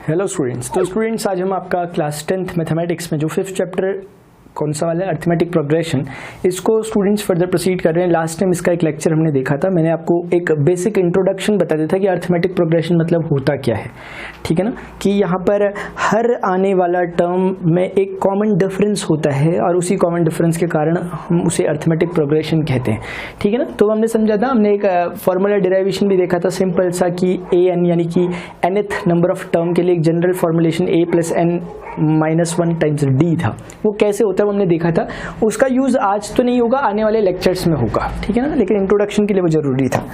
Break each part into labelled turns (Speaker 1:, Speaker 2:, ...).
Speaker 1: Hello students. तो students आज हम आपका क्लास 10th मैथमेटिक्स में जो 5th चैप्टर कौन सा वाला है, अर्थमेटिक प्रोग्रेशन, इसको स्टूडेंट्स फर्दर प्रोसीड कर रहे हैं। लास्ट टाइम इसका एक लेक्चर हमने देखा था, मैंने आपको एक बेसिक इंट्रोडक्शन बता दिया था कि अर्थमेटिक प्रोग्रेशन मतलब होता क्या है। ठीक है ना, कि यहाँ पर हर आने वाला टर्म में एक कॉमन डिफरेंस होता है और उसी कॉमन डिफरेंस के कारण हम उसे अर्थमेटिक प्रोग्रेशन कहते हैं। ठीक है ना, तो हमने समझा था, हमने एक फॉर्मूला डिराइवेशन भी देखा था सिंपल सा कि ए एन यानी कि nth नंबर ऑफ टर्म के लिए एक general formulation a + n - 1 times d था। वो कैसे होता है हमने देखा था, उसका यूज आज तो नहीं होगा, आने वाले लेक्चर्स में होगा। ठीक है ना, लेकिन इंट्रोडक्शन के लिए वो जरूरी था।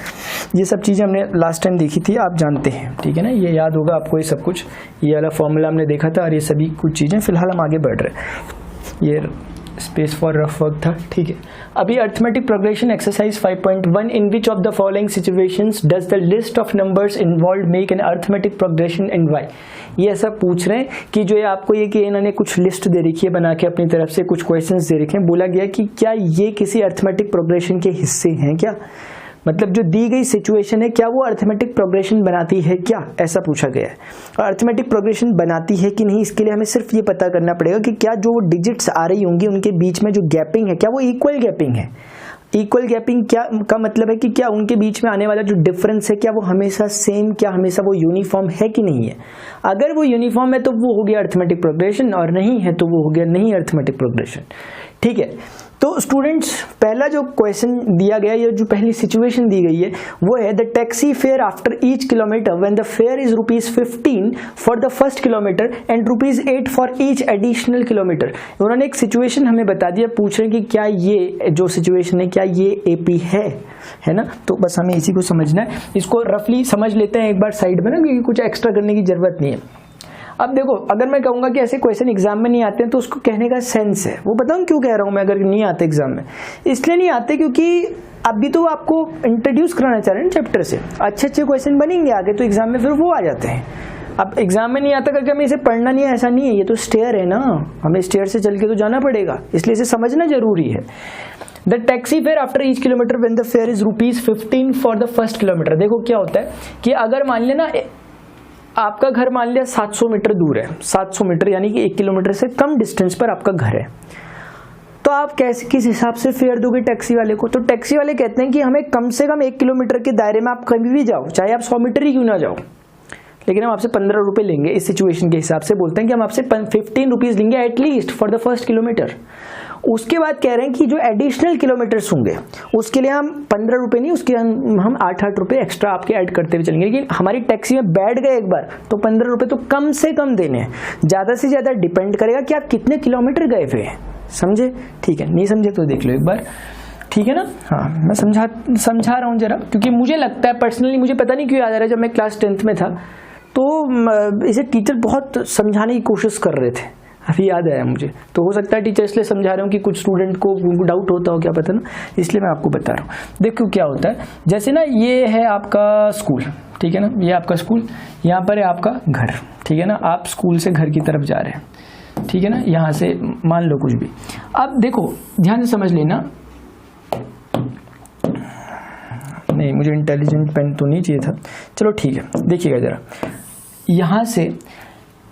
Speaker 1: ये सब चीजें हमने लास्ट टाइम देखी थी, आप जानते हैं। ठीक है ना, ये याद होगा आपको, ये सब कुछ, ये वाला फॉर्मूला हमने देखा था और ये सभी कुछ चीजें। फिलहाल हम आगे बढ़ रहे हैं, ये स्पेस फॉर रफ वर्क था। ठीक है, अभी arithmetic progression exercise 5.1 in which of the following situations does the list of numbers involved make an arithmetic progression and why. ये ऐसा पूछ रहे हैं कि जो ये आपको ये कि इन्होंने कुछ लिस्ट दे रखी है बना के अपनी तरफ से, कुछ क्वेश्चंस दे रखे हैं, बोला गया कि क्या ये किसी अर्थमेटिक प्रोग्रेशन के हिस्से हैं क्या, मतलब जो दी गई सिचुएशन है क्या वो अर्थमेटिक प्रोग्रेशन बनाती है क्या, ऐसा पूछा गया है। और अर्थमेटिक प्रोग्रेशन बनाती है कि नहीं, इसके लिए हमें सिर्फ ये पता करना पड़ेगा कि क्या जो डिजिट्स आ रही होंगी उनके बीच में जो गैपिंग है क्या वो इक्वल गैपिंग है। इक्वल गैपिंग क्या का मतलब है कि क्या उनके बीच में आने वाला जो डिफरेंस है क्या वो हमेशा सेम, क्या हमेशा वो यूनिफॉर्म है कि नहीं है। अगर वो यूनिफॉर्म है तो वो हो गया अर्थमेटिक प्रोग्रेशन, और नहीं है तो वो हो गया नहीं अर्थमेटिक प्रोग्रेशन। ठीक है, तो स्टूडेंट्स पहला जो क्वेश्चन दिया गया, ये जो पहली सिचुएशन दी गई है वो है the taxi fare after each kilometre when the fair is ₹15 for the first kilometre and ₹8 for each additional kilometre. उन्होंने एक सिचुएशन हमें बता दिया, पूछ रहे हैं कि क्या ये जो सिचुएशन है क्या ये एपी है ना। तो बस हमें इसी को समझना है, इसको रफली समझ लेते हैं एक बार साइड में ना, क्योंकि कुछ एक्स्ट्रा करने की जरूरत नहीं है। अब देखो, अगर मैं कहूंगा कि ऐसे क्वेश्चन एग्जाम में नहीं आते हैं तो उसको कहने का सेंस है, वो बताऊं क्यों कह रहा हूं मैं, अगर नहीं आते एग्जाम में इसलिए नहीं आते क्योंकि अभी तो आपको इंट्रोड्यूस कराना चाह रहे हैं चैप्टर से, अच्छे अच्छे क्वेश्चन बनेंगे आगे तो एग्जाम में फिर वो आ जाते हैं। अब एग्जाम में नहीं आता करके हमें इसे पढ़ना नहीं है ऐसा नहीं है, ये तो स्टेयर है ना, हमें स्टेयर से चल के तो जाना पड़ेगा, इसलिए इसे समझना जरूरी है। The taxi fare after each kilometre when the fair is ₹15 for the first kilometre. देखो क्या होता है कि अगर मान लेना आपका घर मान लिया 700 मीटर दूर है, 700 मीटर यानी कि 1 किलोमीटर से कम डिस्टेंस पर आपका घर है, तो आप कैसे किस हिसाब से फेयर दोगे टैक्सी वाले को। तो टैक्सी वाले कहते हैं कि हमें कम से कम 1 किलोमीटर के दायरे में आप कभी भी जाओ, चाहे आप 100 मीटर ही क्यों ना जाओ, लेकिन हम आपसे 15 रुपए लेंगे। इस सिचुएशन के हिसाब से बोलते हैं कि हम आपसे 15 रुपीज लेंगे at least for the first kilometre. उसके बाद कह रहे हैं कि जो एडिशनल किलोमीटर्स होंगे उसके लिए हम 15 रुपए नहीं, उसके हम 8-8 रुपए एक्स्ट्रा आपके ऐड करते हुए चलेंगे। लेकिन हमारी टैक्सी में बैठ गए एक बार तो 15 रुपए तो कम से कम देने हैं, ज्यादा से ज्यादा डिपेंड करेगा कि आप कितने किलोमीटर गए हुए हैं। समझे? ठीक है, नहीं समझे तो देख लो एक बार। ठीक है ना, हाँ मैं समझा रहा हूँ जरा, क्योंकि मुझे लगता है पर्सनली, मुझे पता नहीं क्यों याद आ रहा है, जब मैं क्लास 10th में था तो इसे टीचर बहुत समझाने की कोशिश कर रहे थे, अभी याद आया मुझे। तो हो सकता है टीचर इसलिए समझा रहे हो कि कुछ स्टूडेंट को डाउट होता हो, क्या पता ना, इसलिए मैं आपको बता रहा हूँ। देखो क्या होता है, जैसे ना ये है आपका स्कूल, ठीक है ना, ये आपका स्कूल, यहाँ पर है आपका घर। ठीक है ना, आप स्कूल से घर की तरफ जा रहे हैं, ठीक है ना, यहाँ से मान लो कुछ भी। अब देखो ध्यान से समझ लेना, नहीं मुझे इंटेलिजेंट पेन तो नहीं चाहिए था, चलो ठीक है, देखिएगा जरा, यहाँ से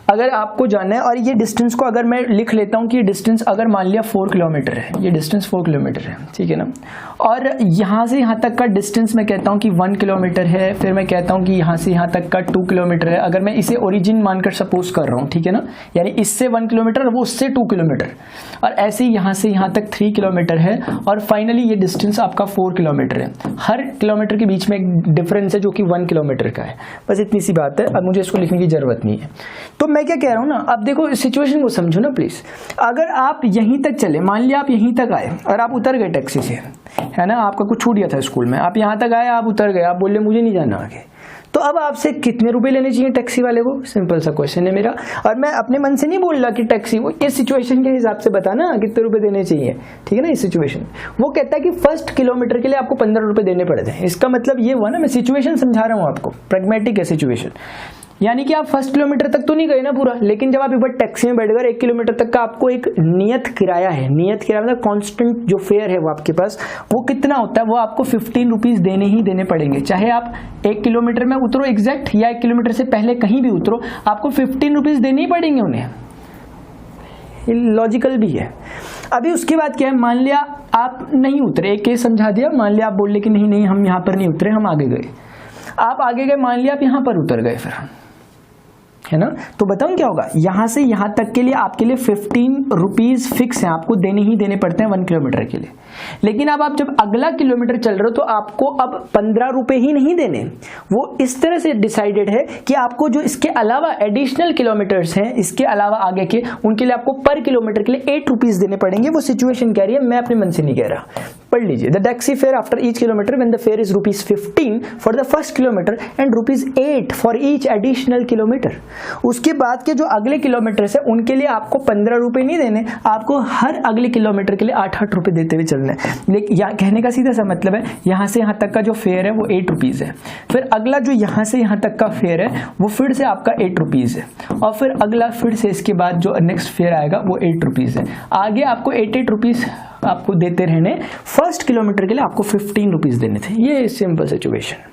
Speaker 1: अगर आपको जाना है, और ये डिस्टेंस को अगर मैं लिख लेता हूँ कि ये डिस्टेंस अगर मान लिया 4 किलोमीटर है, ये डिस्टेंस 4 किलोमीटर है, ठीक है ना, और यहाँ से यहाँ तक का डिस्टेंस मैं कहता हूँ कि 1 किलोमीटर है, फिर मैं कहता हूँ कि यहाँ से यहाँ तक का 2 किलोमीटर है, अगर मैं इसे ओरिजिन मानकर सपोज कर रहा हूँ, ठीक है ना, यानी इससे 1 किलोमीटर वो उससे 2 किलोमीटर, और ऐसे ही यहाँ से यहाँ तक 3 किलोमीटर है, और फाइनली ये डिस्टेंस आपका 4 किलोमीटर है। हर किलोमीटर के बीच में एक डिफरेंस है जो कि 1 किलोमीटर का है, बस इतनी सी बात है, अब मुझे इसको लिखने की जरूरत नहीं है। तो मैं क्या कह रहा हूं ना, अब देखो सिचुएशन को समझो ना प्लीज। अगर आप यहीं तक चले, मान लिया आप यहीं तक आए और आप उतर गए टैक्सी से, है ना, आपका कुछ छूट गया था स्कूल में, आप यहां तक आए, आप उतर गए, आप बोले मुझे नहीं जाना आगे, तो अब आपसे कितने रुपए लेने चाहिए टैक्सी वाले को? सिंपल सा क्वेश्चन है मेरा, और मैं अपने मन से नहीं बोल रहा कि टैक्सी, वो इस सिचुएशन के हिसाब से बताना कितने रुपए देने चाहिए, ठीक है ना। इस सिचुएशन वो कहता है कि फर्स्ट किलोमीटर के लिए आपको 15 रुपए देने पड़ते हैं। इसका मतलब ये हुआ ना, मैं सिचुएशन समझा रहा हूँ आपको, प्रैग्मेटिक है सिचुएशन। यानी कि आप फर्स्ट किलोमीटर तक तो नहीं गए ना पूरा, लेकिन जब आप एक बार टैक्सी में बैठ गए 1 किलोमीटर तक का आपको एक नियत किराया है, नियत किराया मतलब कांस्टेंट जो फेयर है वो आपके पास, वो कितना होता है, वो आपको 15 रुपीज देने ही देने पड़ेंगे। चाहे आप 1 किलोमीटर में उतरो एग्जैक्ट या 1 किलोमीटर से पहले कहीं भी उतरो, आपको 15 रुपीज देने ही पड़ेंगे उन्हें। लॉजिकल भी है। अभी उसके बाद क्या है, मान लिया आप नहीं उतरे, एक केस समझा दिया, मान लिया आप बोल रहे कि नहीं नहीं हम यहाँ पर नहीं उतरे, हम आगे गए, आप आगे गए, मान लिया आप यहाँ पर उतर गए, फिर है ना, तो बताऊं क्या होगा, यहां से यहां तक के लिए आपके लिए 15 रुपीज फिक्स है, आपको देने ही देने पड़ते हैं 1 किलोमीटर के लिए। लेकिन अब आप जब अगला किलोमीटर चल रहे हो तो आपको अब 15 रुपए ही नहीं देने, वो इस तरह से डिसाइडेड है कि आपको जो इसके अलावा एडिशनल किलोमीटर्स हैं, इसके अलावा आगे के, उनके लिए आपको पर किलोमीटर के लिए 8 रुपीज देने पड़ेंगे। वो सिचुएशन कह रही है, मैं अपने मन से नहीं कह रहा, पढ़ लीजिए। The taxi fare after each kilometre when the fair is ₹15 for the first kilometre and ₹8 for each additional kilometre. उसके बाद के जो अगले किलोमीटर है उनके लिए आपको 15 रुपए नहीं देने, आपको हर अगले किलोमीटर के लिए 8-8 रुपए देते हुए चलना है। लेकिन कहने का सीधा सा मतलब है, यहां से यहां तक का जो फेयर है वो 8 रुपीज है, फिर अगला जो यहां से यहां तक का फेयर है वो फिर से आपका 8 रुपीज है, और फिर अगला फिर से इसके बाद जो नेक्स्ट फेयर आएगा वो 8 रुपीज है। आगे आपको 8-8 रुपीज आपको देते रहने। फर्स्ट किलोमीटर के लिए आपको 15 रुपीज देने थे। ये सिंपल सिचुएशन।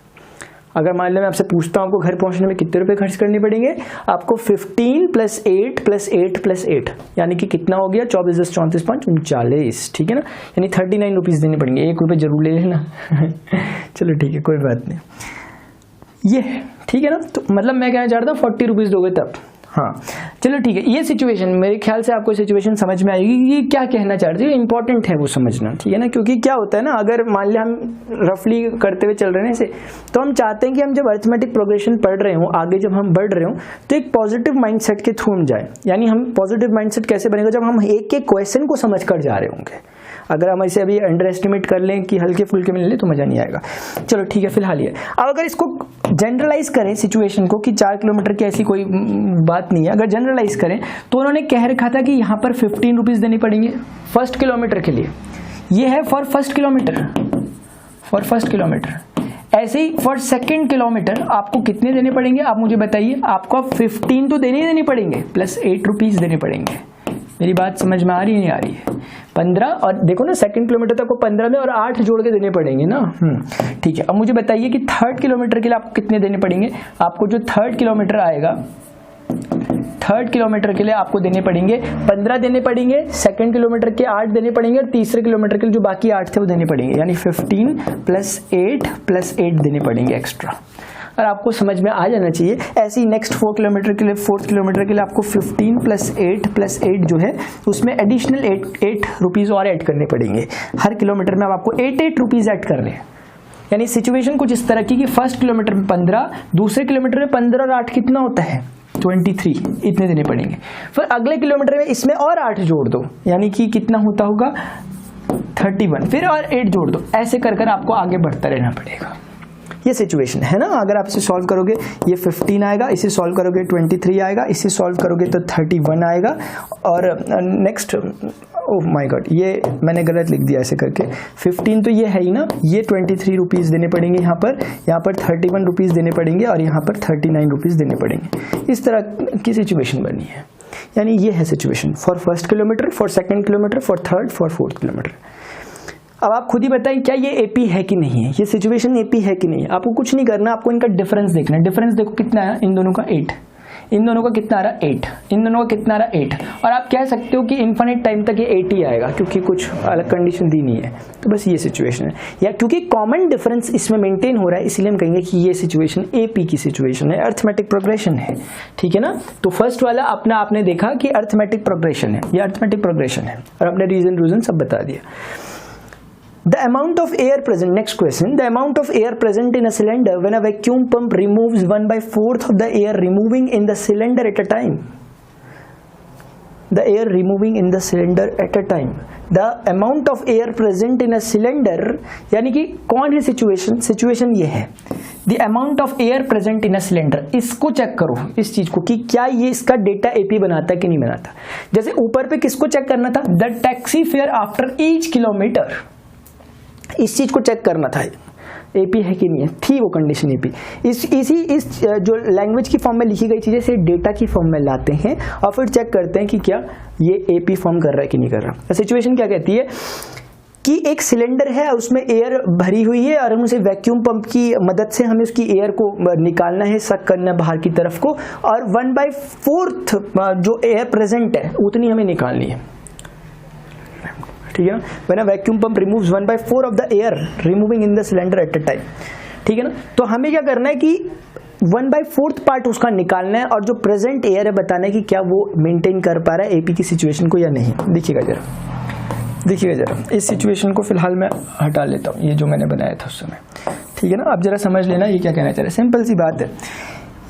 Speaker 1: अगर मान लो मैं आपसे पूछता हूं आपको घर पहुंचने में कितने रुपए खर्च करने पड़ेंगे, आपको 15 + 8 + 8 + 8 यानी कि कितना हो गया, 24 + 34 = 5 39, ठीक है ना, यानी 39 रुपीज देने पड़ेंगे। 1 रुपए जरूर ले लेना चलो ठीक है, कोई बात नहीं, ये ठीक है ना। तो मतलब मैं कहना चाहता हूँ 40 रुपीज दोगे तब, हाँ चलो ठीक है। ये सिचुएशन मेरे ख्याल से आपको सिचुएशन समझ में आएगी कि क्या कहना चाह रही है, इंपॉर्टेंट है वो समझना, ठीक है ना। क्योंकि क्या होता है ना, अगर मान लिया हम रफली करते हुए चल रहे हैं इसे, तो हम चाहते हैं कि हम जब अरिथमेटिक प्रोग्रेशन पढ़ रहे हो, आगे जब हम बढ़ रहे हो, तो एक पॉजिटिव माइंडसेट के थ्रू हम जाए। यानी हम पॉजिटिव माइंडसेट कैसे बनेगा, जब हम एक एक क्वेश्चन को समझ कर जा रहे होंगे। अगर हम इसे अभी अंडर एस्टिमेट कर लें कि हल्के फुल्के में ले लें तो मजा नहीं आएगा। चलो ठीक है, फिलहाल ये। अब अगर इसको जनरलाइज करें सिचुएशन को कि 4 किलोमीटर की ऐसी कोई बात नहीं है, अगर जनरलाइज करें तो उन्होंने कह रखा था कि यहाँ पर 15 रुपीज देने पड़ेंगे फर्स्ट किलोमीटर के लिए। ये है for first kilometre, for first kilometre. ऐसे ही फॉर सेकेंड किलोमीटर आपको कितने देने पड़ेंगे, आप मुझे बताइए। आपको 15 तो देने ही देने पड़ेंगे, प्लस 8 रुपीज देने पड़ेंगे। मेरी बात समझ में आ रही है, नहीं आ रही है? 15, और देखो ना सेकंड किलोमीटर तक को 15 में और 8 जोड़ के देने पड़ेंगे ना। ठीक है, अब मुझे बताइए कि थर्ड किलोमीटर के लिए आपको कितने देने पड़ेंगे। आपको जो थर्ड किलोमीटर आएगा, थर्ड किलोमीटर के लिए आपको देने पड़ेंगे 15 देने पड़ेंगे, सेकंड किलोमीटर के 8 देने पड़ेंगे, और तीसरे किलोमीटर के लिए जो बाकी 8 थे वो देने पड़ेंगे, यानी 15 + 8 + 8 देने पड़ेंगे एक्स्ट्रा। और आपको समझ में आ जाना चाहिए। ऐसे ही नेक्स्ट 4 किलोमीटर के लिए, 4th किलोमीटर के लिए आपको 15 + 8 + 8 जो है उसमें एडिशनल 8 रुपीज और ऐड करने पड़ेंगे। हर किलोमीटर में अब आपको 8 रुपीज ऐड कर रहे हैं। यानी सिचुएशन कुछ इस तरह की कि फर्स्ट किलोमीटर में 15, दूसरे किलोमीटर में 15 और 8 कितना होता है 23, इतने देने पड़ेंगे। फिर अगले किलोमीटर में इसमें और 8 जोड़ दो, यानी कि कितना होता होगा 31, फिर और 8 जोड़ दो। ऐसे कर कर आपको आगे बढ़ता रहना पड़ेगा। ये सिचुएशन है ना। अगर आप इसे सॉल्व करोगे ये 15 आएगा, इसे सॉल्व करोगे 23 आएगा, इसे सॉल्व करोगे तो 31 आएगा, और नेक्स्ट ओह माय गॉड, ये मैंने गलत लिख दिया ऐसे करके। 15 तो ये है ही ना, ये 23 रुपीज देने पड़ेंगे यहाँ पर 31 रुपीज देने पड़ेंगे, और यहाँ पर 39 रुपीज देने पड़ेंगे। इस तरह की सिचुएशन बनी है। यानी ये है situation for first kilometre, for second kilometre, for third, for 4th kilometre. अब आप खुद ही बताएं क्या ये एपी है कि नहीं है, ये सिचुएशन एपी है कि नहीं है। आपको कुछ नहीं करना, आपको इनका डिफरेंस देखना है। डिफरेंस देखो कितना है, इन दोनों का 8, इन दोनों का कितना आ रहा 8, इन दोनों का कितना आ रहा 8, और आप कह सकते हो कि इन्फिनिट टाइम तक ये 8 ही आएगा क्योंकि कुछ अलग कंडीशन दी नहीं है। तो बस ये सिचुएशन है, या क्योंकि कॉमन डिफरेंस इसमें मेंटेन हो रहा है इसलिए हम कहेंगे कि ये सिचुएशन एपी की सिचुएशन है, अर्थमेटिक प्रोग्रेशन है। ठीक है ना। तो फर्स्ट वाला अपना आपने देखा कि अर्थमेटिक प्रोग्रेशन है, ये अर्थमेटिक प्रोग्रेशन है, और आपने रीजन सब बता दिया। The amount of air present, next question, the amount of air present in a cylinder when a vacuum pump removes 1/4 of the air removing in the cylinder at a time. The air removing in the cylinder at a time. The amount of air present in a cylinder, यानी कि कौन है situation ये है। The amount of air present in a cylinder, इसको check करो इस चीज को कि क्या ये इसका डेटा एपी बनाता है कि नहीं बनाता। जैसे ऊपर पे किसको चेक करना था, the taxi fare after each kilometer, इस चीज को चेक करना था। एपी है कि नहीं है, थी वो कंडीशन एपी। इस जो लैंग्वेज की फॉर्म में लिखी गई चीज़ें से डेटा की फॉर्म में लाते हैं और फिर चेक करते हैं कि क्या ये एपी फॉर्म कर रहा है कि नहीं कर रहा। सिचुएशन क्या कहती है कि एक सिलेंडर है, उसमें एयर भरी हुई है और हम उसे वैक्यूम पंप की मदद से हमें उसकी एयर को निकालना है, सक करना है बाहर की तरफ को, और 1/4 जो एयर प्रेजेंट है उतनी हमें निकालनी है, ठीक है ना। When a vacuum pump removes 1/4 of the air removing in the cylinder at a time, ठीक है ना। तो हमें क्या करना है कि 1/4 पार्ट उसका निकालना है और जो प्रेजेंट एयर है बताना है कि क्या वो मेंटेन कर पा रहा है एपी की सिचुएशन को या नहीं। देखिएगा जरा इस सिचुएशन को फिलहाल मैं हटा लेता हूँ, ये जो मैंने बनाया था उस समय, ठीक है ना। आप जरा समझ लेना ये क्या कहना चाह रहे हैं। सिंपल सी बात है,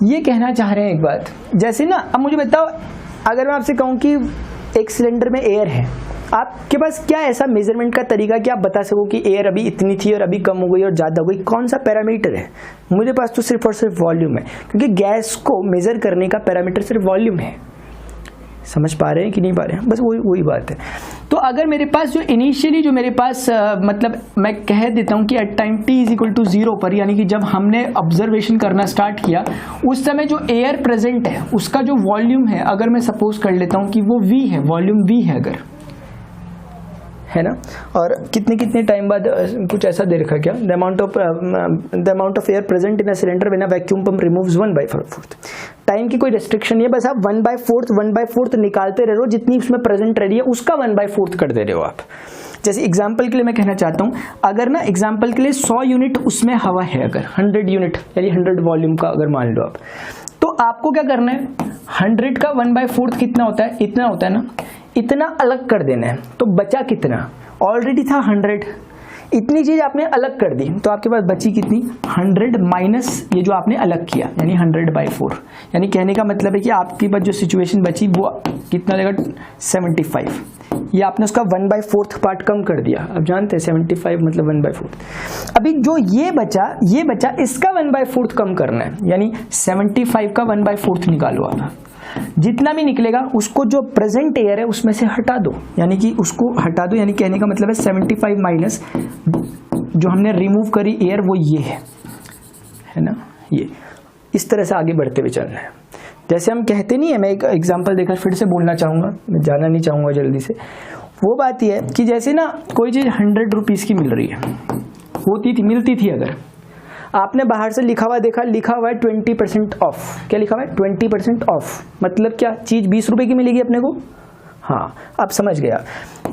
Speaker 1: ये कहना चाह रहे हैं एक बात, जैसे ना अब मुझे बताओ अगर मैं आपसे कहूँ कि एक सिलेंडर में एयर है, आपके पास क्या ऐसा मेजरमेंट का तरीका कि आप बता सको कि एयर अभी इतनी थी और अभी कम हो गई और ज़्यादा हो गई, कौन सा पैरामीटर है? मुझे पास तो सिर्फ और सिर्फ वॉल्यूम है, क्योंकि गैस को मेजर करने का पैरामीटर सिर्फ वॉल्यूम है। समझ पा रहे हैं कि नहीं पा रहे हैं? बस वही बात है। तो अगर मेरे पास जो इनिशियली जो मेरे पास मतलब मैं कह देता हूं कि एट टाइम t = 0 पर, यानी कि जब हमने ऑब्जर्वेशन करना स्टार्ट किया उस समय जो एयर प्रेजेंट है उसका जो वॉल्यूम है, अगर मैं सपोज कर लेता हूं कि वो v है, वॉल्यूम v है अगर, है ना, और कितने टाइम बाद कुछ ऐसा दे रखा क्या, the amount of air present in a cylinder when a vacuum pump removes 1/4। Time की कोई रेस्ट्रिक्शन नहीं है, बस आप 1/4 निकालते रह रहे हो, जितनी उसमें प्रेजेंट रह रही है उसका 1/4 कर दे रहे हो आप। जैसे एग्जाम्पल के लिए मैं कहना चाहता हूं, अगर ना एग्जाम्पल के लिए 100 यूनिट उसमें हवा है, अगर 100 यूनिट यानी 100 वॉल्यूम का अगर मान लो आप, तो आपको क्या करना है, 100 का 1/4 कितना होता है, इतना होता है ना, इतना अलग कर देना है। तो बचा कितना, ऑलरेडी था 100, इतनी चीज आपने अलग कर दी, तो आपके पास बची कितनी, 100 माइनस ये जो आपने अलग किया, यानी 100/4। यानी कहने का मतलब है कि आपके पास जो सिचुएशन बची वो कितना लगेगा, 75। ये आपने उसका 1/4 पार्ट कम कर दिया। अब जानते हैं 75 मतलब 1/4। अभी जो ये बचा इसका 1/4 कम करना है, यानी 75 का 1/4 निकालो आप। जितना भी निकलेगा उसको जो प्रेजेंट एयर है उसमें से हटा दो, यानी कि उसको हटा दो, यानी कहने का मतलब है 75 माइनस जो हमने रिमूव करी एयर वो ये है ना, ये इस तरह से आगे बढ़ते हुए चलना है। जैसे हम कहते नहीं है, मैं एक एग्जांपल देकर फिर से बोलना चाहूँगा, मैं जाना नहीं चाहूँगा जल्दी से। वो बात यह है कि जैसे ना कोई चीज़ 100 रुपीज़ की मिल रही है, मिलती थी, अगर आपने बाहर से लिखा हुआ देखा, लिखा हुआ है 20% ऑफ। क्या लिखा हुआ है, 20% ऑफ, मतलब क्या, चीज़ 20 रुपए की मिलेगी अपने को। हाँ, अब समझ गया।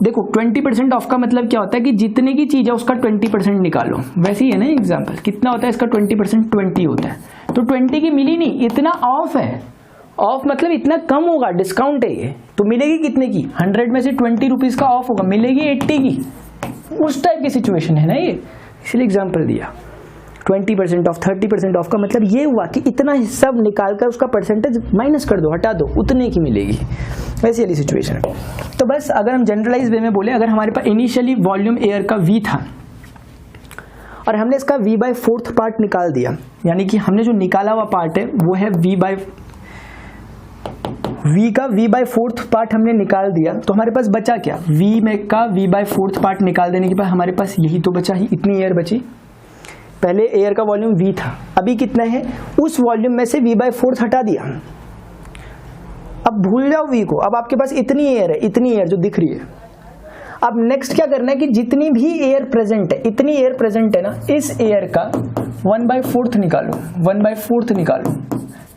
Speaker 1: देखो 20% ऑफ का मतलब क्या होता है कि जितने की चीज़ है उसका 20% निकालो। वैसे ही है ना एग्जाम्पल, कितना होता है इसका 20%, 20 होता है। तो 20 की मिली नहीं, इतना ऑफ है। ऑफ मतलब इतना कम होगा, डिस्काउंट है ये, तो मिलेगी कितने की, 100 में से 20 रुपीज़ का ऑफ होगा, मिलेगी 80 की। उस टाइप की सिचुएशन है ना ये, इसलिए एग्जाम्पल दिया। 20% ऑफ, 30% ऑफ का मतलब ये हुआ कि इतना हिस्सा निकाल कर उसका परसेंटेज माइनस कर दो, हटा दो, उतने की मिलेगी। वैसी वाली सिचुएशन है। तो बस अगर हम जनरलाइज वे में बोले, अगर हमारे पास इनिशियली वॉल्यूम एयर का V था और हमने इसका V/4 पार्ट निकाल दिया, यानी कि हमने जो निकाला हुआ पार्ट है वो है V का V/4 पार्ट हमने निकाल दिया, तो हमारे पास बचा क्या, V में का V/4 पार्ट निकाल देने के बाद हमारे पास यही तो बचा ही, इतनी एयर बची। पहले एयर का वॉल्यूम V था, अभी कितना है, उस वॉल्यूम में से V/4 हटा दिया। अब भूल जाओ V को, अब आपके पास इतनी एयर है, इतनी एयर जो दिख रही है। अब नेक्स्ट क्या करना है कि जितनी भी एयर प्रेजेंट है, इतनी एयर प्रेजेंट है ना, इस एयर का 1/4 निकालो, 1/4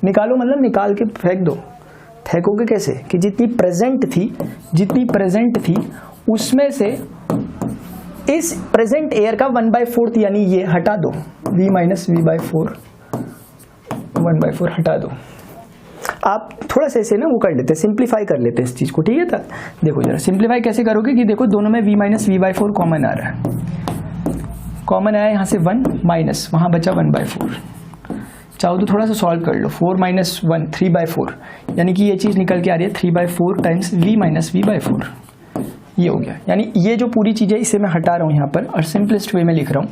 Speaker 1: निकालो मतलब निकाल के फेंक दो। फेंकोगे कैसे, कि जितनी प्रेजेंट थी उसमें से इस प्रेजेंट एयर का 1/4 यानी ये हटा दो, V माइनस V/4, 1/4 हटा दो। आप थोड़ा सा ऐसे ना वो कर लेते हैं, सिंप्लीफाई कर लेते हैं इस चीज को, ठीक है। था देखो जरा सिंप्लीफाई कैसे करोगे कि देखो दोनों में V माइनस V/4 कॉमन आ रहा है, कॉमन आया यहाँ से 1 माइनस, वहां बचा 1/4। चाहो तो थोड़ा सा सॉल्व कर लो, 4 माइनस 1 3/4, यानी कि ये चीज निकल के आ रही है 3/4 टाइम्स V माइनस V/4, ये हो गया। यानी ये जो पूरी चीज़ है इसे मैं हटा रहा हूँ यहाँ पर और सिंपलेस्ट वे में लिख रहा हूँ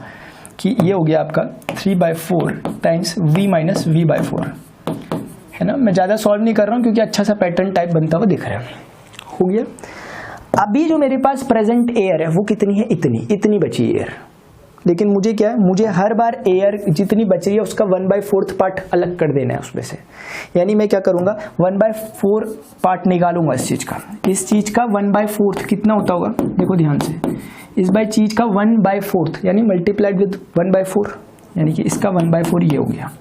Speaker 1: कि ये हो गया आपका 3/4 टाइम्स V माइनस V/4, है ना। मैं ज़्यादा सॉल्व नहीं कर रहा हूँ क्योंकि अच्छा सा पैटर्न टाइप बनता हुआ दिख रहा है। हो गया। अभी जो मेरे पास प्रेजेंट एयर है वो कितनी है, इतनी बची एयर। लेकिन मुझे क्या है, मुझे हर बार एयर जितनी बच रही है उसका 1/4 पार्ट अलग कर देना है उसमें से। यानी मैं क्या करूँगा, 1/4 पार्ट निकालूंगा इस चीज़ का। इस चीज़ का 1/4 कितना होता होगा, देखो ध्यान से, इस बाई चीज़ का 1/4 यानी मल्टीप्लाइड विद 1/4, यानी कि इसका 1/4 ये हो गया,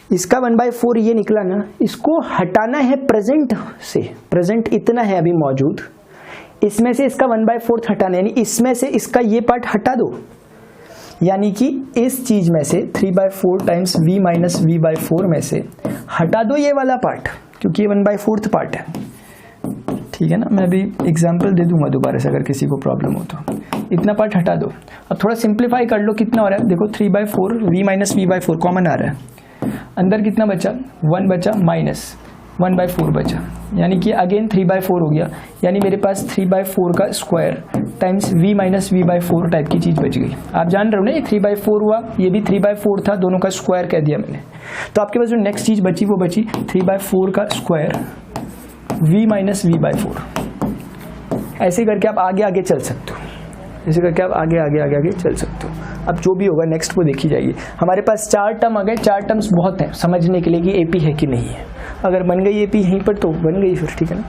Speaker 1: इसका 1/4 ये निकला ना, इसको हटाना है प्रेजेंट से। प्रेजेंट इतना है अभी मौजूद, इसमें से इसका 1/4 हटाना है, यानी इसमें से इसका ये पार्ट हटा दो, यानी कि इस चीज में से 3/4 टाइम्स v माइनस v/4 में से हटा दो ये वाला पार्ट, क्योंकि ये 1/4 पार्ट है। ठीक है ना, मैं अभी एग्जाम्पल दे दूंगा दोबारा से अगर किसी को प्रॉब्लम हो तो। इतना पार्ट हटा दो। अब थोड़ा सिंप्लीफाई कर लो, कितना हो रहा है, देखो 3/4 v माइनस v/4 कॉमन आ रहा है, अंदर कितना बचा, 1 बचा माइनस 1/4 बचा, यानी कि अगेन 3/4 हो गया, यानी मेरे पास 3/4 का square times v minus v/4 type की चीज़ बच गई। आप जान रहे हो ना, ये 3/4 हुआ, ये भी 3/4 था, दोनों का स्क्वायर कह दिया मैंने। तो आपके पास जो नेक्स्ट चीज़ बची वो बची 3/4 का स्क्वायर v माइनस v/4। ऐसे करके आप आगे आगे चल सकते हो, ऐसे करके आप आगे आगे आगे आगे चल सकते हो। अब जो भी होगा नेक्स्ट वो देखी जाएगी। हमारे पास 4 टर्म आ गए, 4 टर्म्स बहुत हैं समझने के लिए कि एपी है कि नहीं है। अगर बन गई एपी यहीं पर तो बन गई फिर, ठीक है ना।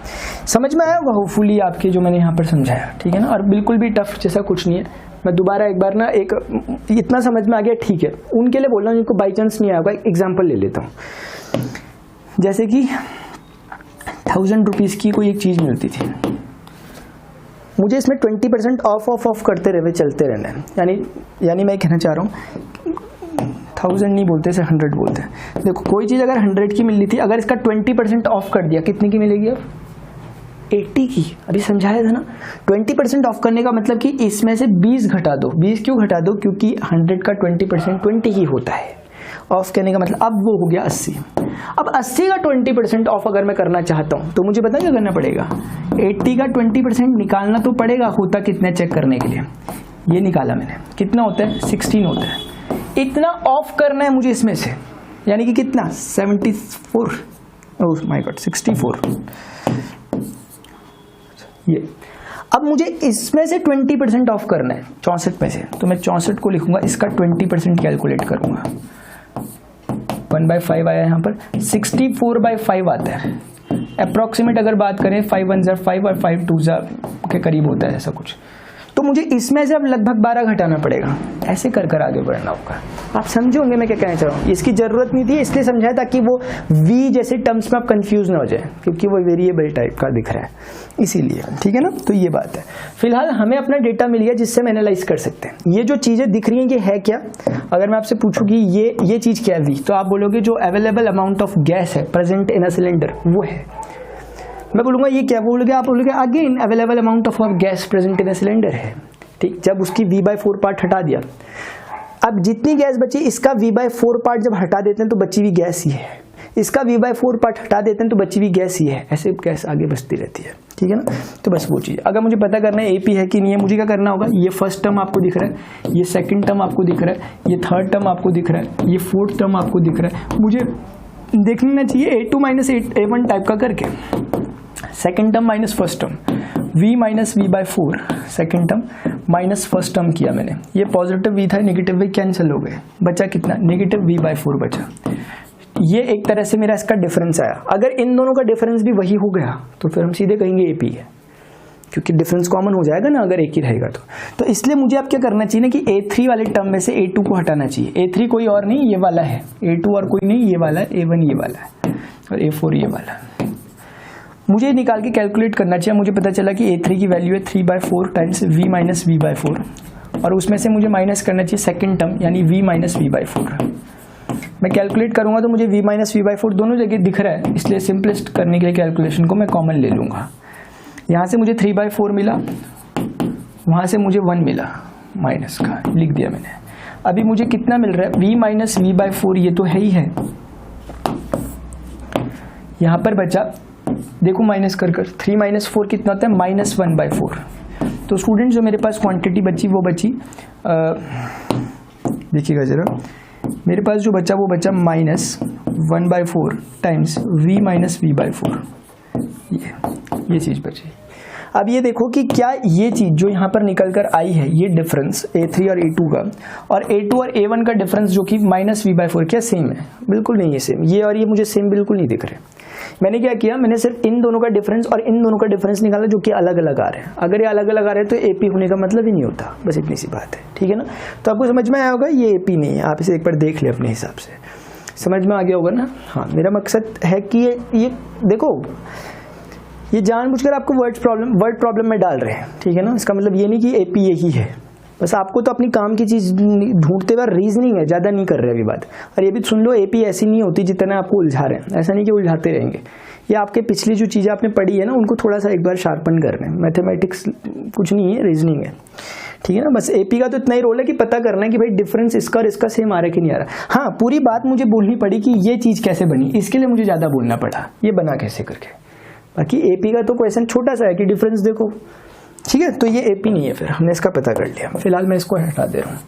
Speaker 1: समझ में आया वो होपफुली आपके जो मैंने यहाँ पर समझाया, ठीक है ना। और बिल्कुल भी टफ जैसा कुछ नहीं है। मैं दोबारा एक बार ना एक इतना समझ में आ गया, ठीक है, उनके लिए बोल रहा हूँ जिनको बाई चांस नहीं आएगा। एक एग्जाम्पल ले लेता हूँ, जैसे कि 1000 रुपीज़ की कोई एक चीज़ मिलती थी, मुझे इसमें 20% ऑफ करते रहे चलते रहना है। यानी मैं कहना चाह रहा हूँ 1000 नहीं बोलते, इसे 100 बोलते हैं। देखो कोई चीज़ अगर 100 की मिल रही थी, अगर इसका 20% ऑफ कर दिया, कितने की मिलेगी अब, 80 की। अभी समझाया था ना, 20% ऑफ करने का मतलब कि इसमें से 20 घटा दो। 20 क्यों घटा दो, क्योंकि 100 का 20% 20 ही होता है। ऑफ करने का मतलब अब वो हो गया 80। अब 80 का 20% ऑफ अगर मैं करना चाहता हूं तो मुझे पता क्या करना पड़ेगा, 80 का 20% निकालना तो पड़ेगा, होता कितना चेक करने के लिए। ये निकाला मैंने, कितना होता है, 16 होता है। इतना ऑफ करना है मुझे इसमें से, यानी कि कितना, 74, ओह माय गॉड 64। ये अब मुझे इसमें से 20% ऑफ करना है 64 में से, तो मैं 64 को लिखूंगा, इसका 20% कैलकुलेट करूंगा। 1/5 आया यहाँ पर, 64/5 आता है अप्रॉक्सीमेट। अगर बात करें 5 1 ज़ा 5 और 5 2 ज़ा के करीब होता है ऐसा कुछ। तो मुझे इसमें से अब लगभग 12 घटाना पड़ेगा, ऐसे कर कर आगे बढ़ना होगा। आप समझोगे मैं क्या कहना चाह रहा हूँ। इसकी जरूरत नहीं थी, इसलिए समझाया ताकि वो v जैसे टर्म्स में आप कंफ्यूज ना हो जाए, क्योंकि वो वेरिएबल टाइप का दिख रहा है इसीलिए, ठीक है ना। तो ये बात है। फिलहाल हमें अपना डेटा मिल गया जिससे हम एनालाइज कर सकते हैं। ये जो चीजें दिख रही हैं ये है क्या, अगर मैं आपसे पूछूं कि ये चीज क्या है v, तो आप बोलोगे जो अवेलेबल अमाउंट ऑफ गैस है प्रेजेंट इन अ सिलेंडर वो है। मैं बोलूंगा ये क्या, बोलोगे आप बोलोगे again available amount of gas present in a cylinder है। ठीक, जब उसकी v/4 पार्ट हटा दिया, अब जितनी गैस बची इसका v/4 पार्ट जब हटा देते हैं तो बची हुई गैस ही है, इसका v/4 पार्ट हटा देते हैं तो बची हुई गैस ही है, ऐसे गैस आगे बचती रहती है, ठीक है ना। तो बस वो चीज़ अगर मुझे पता करना है एपी है कि नहीं है, मुझे क्या करना होगा, ये फर्स्ट टर्म आपको दिख रहा है, ये सेकंड टर्म आपको दिख रहा है, ये थर्ड टर्म आपको दिख रहा है, ये फोर्थ टर्म आपको दिख रहा है। मुझे देखना चाहिए a2 माइनस a1 टाइप का करके, second term minus first term, v minus v/4 second term minus first term किया मैंने। ये पॉजिटिव v था, नेगेटिव v कैंसिल हो गए, बचा कितना, नेगेटिव v/4 बचा। ये एक तरह से मेरा इसका डिफरेंस आया। अगर इन दोनों का डिफरेंस भी वही हो गया तो फिर हम सीधे कहेंगे एपी है, क्योंकि डिफरेंस कॉमन हो जाएगा ना अगर एक ही रहेगा तो इसलिए मुझे अब क्या करना चाहिए ना कि a3 वाले टर्म में से a2 को हटाना चाहिए। a3 कोई और नहीं, ये वाला है, a2 और कोई नहीं, ये वाला है, a1 ये वाला है और a4 ये वाला है। मुझे निकाल के कैलकुलेट करना चाहिए। मुझे पता चला कि a3 की वैल्यू है 3/4 टाइम्स v माइनस v/4 और उसमें से मुझे माइनस करना चाहिए सेकंड टर्म यानी v माइनस v/4। मैं कैलकुलेट करूंगा तो मुझे v माइनस v/4 दोनों जगह दिख रहा है, इसलिए सिंपलेस्ट करने के लिए कैलकुलेशन को मैं कॉमन ले लूंगा। यहाँ से मुझे 3/4 मिला, वहाँ से मुझे 1 मिला, माइनस का लिख दिया मैंने। अभी मुझे कितना मिल रहा है, v माइनस v/4 ये तो है ही है, यहाँ पर बचा देखो माइनस कर 3 माइनस 4 कितना होता है, -1/4। तो स्टूडेंट जो मेरे पास क्वांटिटी बची वो बची, देखिएगा जरा, मेरे पास जो बचा वो बचा -1/4 टाइम्स v माइनस v/4, ये चीज़ बची। अब ये देखो कि क्या ये चीज़ जो यहाँ पर निकल कर आई है, ये डिफरेंस A3 और A2 का और A2 और A1 का डिफरेंस जो कि -v/4, क्या सेम है? बिल्कुल नहीं है सेम। ये और ये मुझे सेम बिल्कुल नहीं दिख रहे। मैंने क्या किया, मैंने सिर्फ इन दोनों का डिफरेंस और इन दोनों का डिफरेंस निकाला जो कि अलग अलग आ रहे हैं। अगर ये अलग अलग आ रहे हैं तो AP होने का मतलब ही नहीं होता, बस इतनी सी बात है, ठीक है ना। तो आपको समझ में आया होगा ये AP नहीं है, आप इसे एक बार देख ले अपने हिसाब से, समझ में आ गया होगा ना। हाँ, मेरा मकसद है कि ये देखो, ये जानबूझकर आपको वर्ड प्रॉब्लम में डाल रहे हैं, ठीक है ना। इसका मतलब ये नहीं कि AP यही है, बस आपको तो अपनी काम की चीज़ ढूंढते हुए रीजनिंग है, ज़्यादा नहीं कर रहे अभी बात। और ये भी सुन लो, AP ऐसी नहीं होती जितना आपको उलझा रहे हैं, ऐसा नहीं कि उलझाते रहेंगे। ये आपके पिछली जो चीज़ें आपने पढ़ी है ना, उनको थोड़ा सा एक बार शार्पन कर रहे हैं। मैथमेटिक्स कुछ नहीं है, रीजनिंग है, ठीक है ना। बस AP का तो इतना ही रोल है कि पता करना है कि भाई डिफरेंस इसका और इसका सेम आ रहा है कि नहीं आ रहा। हाँ, पूरी बात मुझे बोलनी पड़ी कि ये चीज़ कैसे बनी, इसके लिए मुझे ज़्यादा बोलना पड़ा, ये बना कैसे करके। बाकी AP का तो क्वेश्चन छोटा सा है कि डिफरेंस देखो, ठीक है। तो ये AP नहीं है, फिर हमने इसका पता कर लिया। फिलहाल मैं इसको हटा दे रहा हूँ,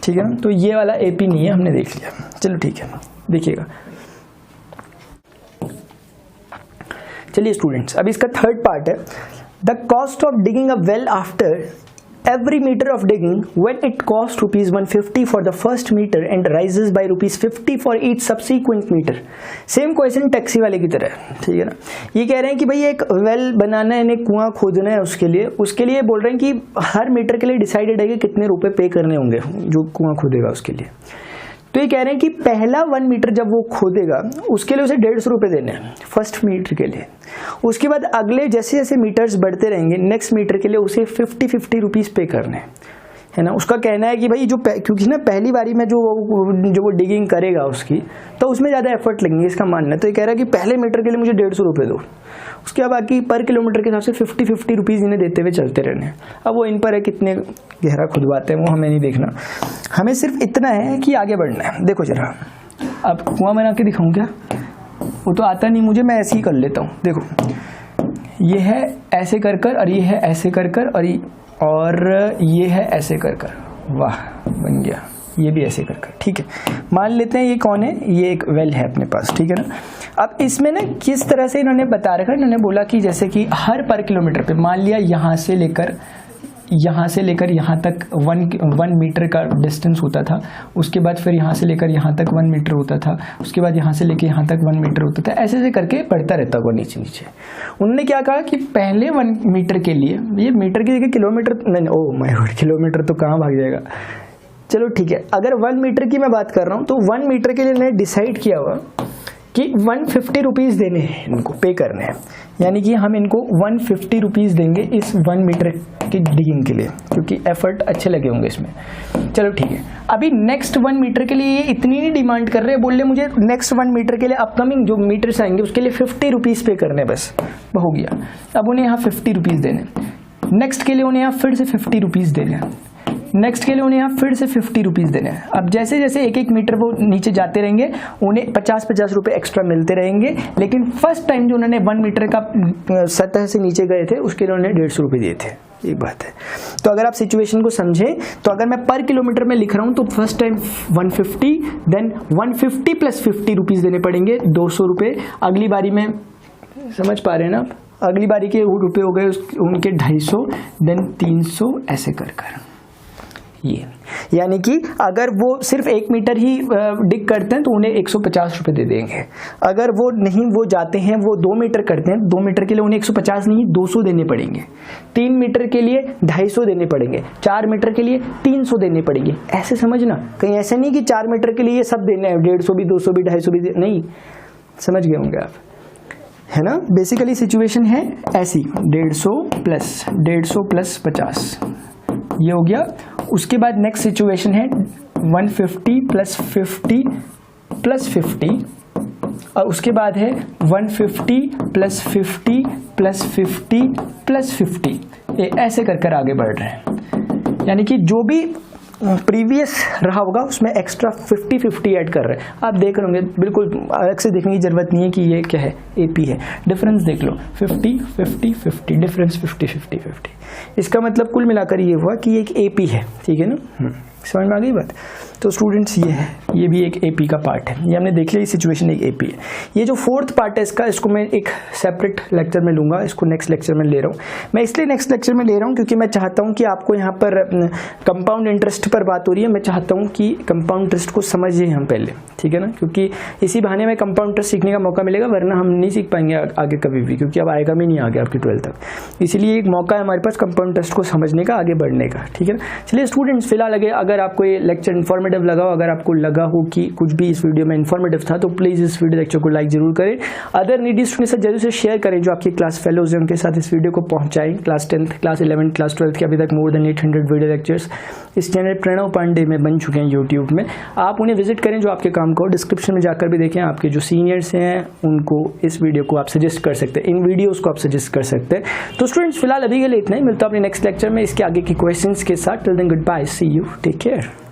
Speaker 1: ठीक है ना। तो ये वाला AP नहीं है, हमने देख लिया। चलो ठीक है, देखिएगा। चलिए स्टूडेंट्स, अब इसका थर्ड पार्ट है, the cost of digging a well after every meter of digging when it costs ₹150 for the first meter and rises by ₹50 for each subsequent meter। Same question taxi वाले की तरह है, ठीक है ना। ये कह रहे हैं कि भाई एक वेल बनाना है, एक कुआं खोदना है, उसके लिए बोल रहे हैं कि हर मीटर के लिए डिसाइडेड है कि कितने रुपए पे करने होंगे जो कुआं खोदेगा उसके लिए। तो ये कह रहे हैं कि पहला 1 मीटर जब वो खोदेगा उसके लिए उसे 150 रुपये देने हैं फर्स्ट मीटर के लिए। उसके बाद अगले जैसे जैसे मीटर्स बढ़ते रहेंगे नेक्स्ट मीटर के लिए उसे 50 रुपीज़ पे करने हैं, है ना। उसका कहना है कि भाई क्योंकि ना पहली बारी में जो वो डिगिंग करेगा उसकी, तो उसमें ज़्यादा एफर्ट लगेंगे, इसका मानना है। तो ये कह रहा है कि पहले मीटर के लिए मुझे 150 रुपये दो, उसके बाद बाकी पर किलोमीटर के हिसाब से 50 रुपीज़ इन्हें देते हुए चलते रहने। अब वो इन पर है कितने गहरा खुदवाते हैं, वो हमें नहीं देखना, हमें सिर्फ इतना है कि आगे बढ़ना है। देखो जरा, अब कुआं बना के दिखाऊँ क्या? वो तो आता नहीं मुझे, मैं ऐसे ही कर लेता हूँ। देखो, ये है ऐसे कर कर, और ये है ऐसे कर कर, और ये है ऐसे कर कर। वाह, बन गया। ये भी ऐसे कर कर, ठीक है। मान लेते हैं ये कौन है, ये एक वेल है अपने पास, ठीक है ना। अब इसमें ना किस तरह से इन्होंने बता रखा, इन्होंने बोला कि जैसे कि हर पर किलोमीटर पे मान लिया यहाँ से लेकर यहाँ तक 1 मीटर का डिस्टेंस होता था, उसके बाद फिर यहाँ से लेकर यहाँ तक 1 मीटर होता था, उसके बाद यहाँ से लेकर यहाँ तक 1 मीटर होता था, ऐसे ऐसे करके बढ़ता रहता होगा नीचे नीचे। उन्होंने क्या कहा कि पहले 1 मीटर के लिए, ये मीटर की जगह किलोमीटर नहीं, ओह माय गॉड, किलोमीटर तो कहाँ भाग जाएगा। चलो ठीक है, अगर 1 मीटर की मैं बात कर रहा हूँ तो 1 मीटर के लिए मैंने डिसाइड किया हुआ कि 150 रुपीज़ देने हैं, इनको पे करने हैं। यानी कि हम इनको 150 रुपीज़ देंगे इस 1 मीटर की डिगिंग के लिए, क्योंकि एफर्ट अच्छे लगे होंगे इसमें। चलो ठीक है, अभी नेक्स्ट 1 मीटर के लिए ये इतनी नहीं डिमांड कर रहे, बोल रहे मुझे नेक्स्ट 1 मीटर के लिए अपकमिंग जो मीटर्स आएंगे उसके लिए 50 रुपीज़ पे करने, बस हो गया। अब उन्हें यहाँ 50 रुपीज़ देने, नेक्स्ट के लिए उन्हें यहाँ फिर से 50 रुपीज़ देने, नेक्स्ट के लिए उन्हें यहाँ फिर से 50 रुपीज़ देने हैं। अब जैसे जैसे एक मीटर वो नीचे जाते रहेंगे उन्हें 50 रुपए एक्स्ट्रा मिलते रहेंगे, लेकिन फर्स्ट टाइम जो उन्होंने 1 मीटर का सतह से नीचे गए थे उसके लिए उन्हें 150 रुपये दिए थे। ये बात है। तो अगर आप सिचुएशन को समझें तो अगर मैं पर किलोमीटर में लिख रहा हूँ तो first time 150, then 150 plus 50 rupees देने पड़ेंगे, 200 रुपये। अगली बारी में, समझ पा रहे हैं ना आप, अगली बारी के रुपये हो गए उनके 250, देन 300, ऐसे कर कर। ये यानी कि अगर वो सिर्फ 1 मीटर ही डिग करते हैं तो उन्हें 150 रुपये दे देंगे। अगर वो नहीं, वो जाते हैं, वो 2 मीटर करते हैं, 2 मीटर के लिए उन्हें 150 नहीं 200 देने पड़ेंगे, 3 मीटर के लिए 250 देने पड़ेंगे, 4 मीटर के लिए 300 देने पड़ेंगे। ऐसे समझना, कहीं ऐसा नहीं कि 4 मीटर के लिए सब देने हैं, 150 भी, 200 भी, 250 भी, नहीं। समझ गए होंगे आप, है ना। बेसिकली सिचुएशन है ऐसी, 150 प्लस 50, ये हो गया। उसके बाद नेक्स्ट सिचुएशन है 150 प्लस 50 प्लस 50, और उसके बाद है 150 प्लस 50 प्लस 50 प्लस 50। ये ऐसे कर कर आगे बढ़ रहे हैं, यानी कि जो भी प्रीवियस रहा होगा उसमें एक्स्ट्रा 50 ऐड कर रहे हैं। आप देख रहे होंगे, बिल्कुल अलग से देखने की जरूरत नहीं है कि ये क्या है, AP है। डिफरेंस देख लो, 50 डिफरेंस 50। इसका मतलब कुल मिलाकर ये हुआ कि ये एक AP है, ठीक है ना। समझ में आ गई बात। तो स्टूडेंट्स ये है, ये भी एक एपी का पार्ट है, ये हमने देख लिया, सिचुएशन एक एपी है। ये जो फोर्थ पार्ट है इसका, इसको मैं एक सेपरेट लेक्चर में लूँगा, इसको नेक्स्ट लेक्चर में ले रहा हूँ। मैं इसलिए नेक्स्ट लेक्चर में ले रहा हूँ क्योंकि मैं चाहता हूँ कि आपको यहाँ पर कंपाउंड इंटरेस्ट पर बात हो रही है, मैं चाहता हूँ कि कंपाउंड इंटरेस्ट को समझिए हम पहले, ठीक है ना, क्योंकि इसी बहाने में कंपाउंड इंटरेस्ट सीखने का मौका मिलेगा, वरना हम नहीं सीख पाएंगे आगे कभी भी, क्योंकि अब आएगा भी नहीं आगे आपकी 12th तक। इसीलिए एक मौका है हमारे पास कंपाउंड इंटरेस्ट को समझने का, आगे बढ़ने का, ठीक है ना। चलिए स्टूडेंट्स, फिलहाल अगर आपको ये लेक्चर इन्फॉर्मेटिव लगा हो, अगर आपको लगा हो कि कुछ भी इस वीडियो में इन्फॉर्मेटिव था, तो प्लीज़ इस वीडियो लेक्चर को लाइक जरूर करें। अदर नीडी स्टूडेंट्स के साथ जरूर से शेयर करें, जो आपके क्लास फेलोज हैं उनके साथ इस वीडियो को पहुंचाएं। Class 10th, class 11th, class 12th के अभी तक मोर देन 800 वीडियो लेक्चर्स इस चैनल प्रणव पांडे में बन चुके हैं यूट्यूब में। आप उन्हें विजिट करें जो आपके काम को, डिस्क्रिप्शन में जाकर भी देखें, आपके जो सीनियर्स हैं उनको इस वीडियो को आप सजेस्ट कर सकते हैं, इन वीडियोज़ को आप सजेस्ट कर सकते हैं। तो स्टूडेंट्स, फिलहाल अभी के लिए इतना ही, मिलता हूं अपने नेक्स्ट लेक्चर में इसके आगे की क्वेश्चंस के साथ। Till then goodbye, see you, take care.